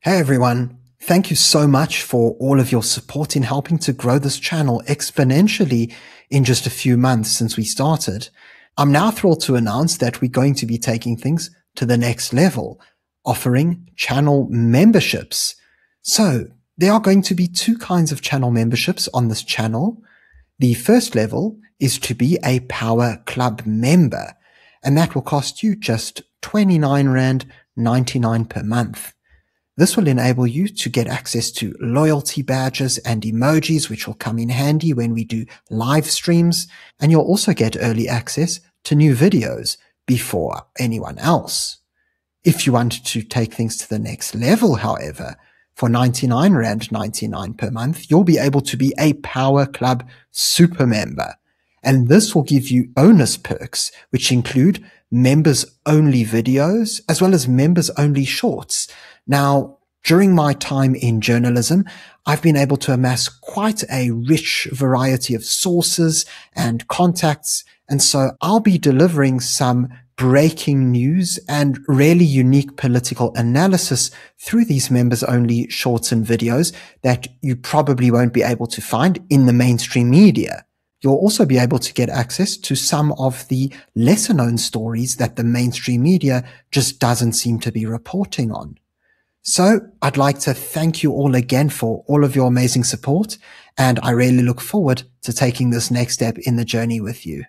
Hey everyone, thank you so much for all of your support in helping to grow this channel exponentially in just a few months since we started. I'm now thrilled to announce that we're going to be taking things to the next level, offering channel memberships. So there are going to be two kinds of channel memberships on this channel. The first level is to be a Power Club member, and that will cost you just R29.99 per month. This will enable you to get access to loyalty badges and emojis, which will come in handy when we do live streams. And you'll also get early access to new videos before anyone else. If you want to take things to the next level, however, for R99.99 per month, you'll be able to be a Power Club super member. And this will give you bonus perks, which include members-only videos, as well as members-only shorts. Now, during my time in journalism, I've been able to amass quite a rich variety of sources and contacts, and so I'll be delivering some breaking news and really unique political analysis through these members-only shorts and videos that you probably won't be able to find in the mainstream media. You'll also be able to get access to some of the lesser-known stories that the mainstream media just doesn't seem to be reporting on. So I'd like to thank you all again for all of your amazing support, and I really look forward to taking this next step in the journey with you.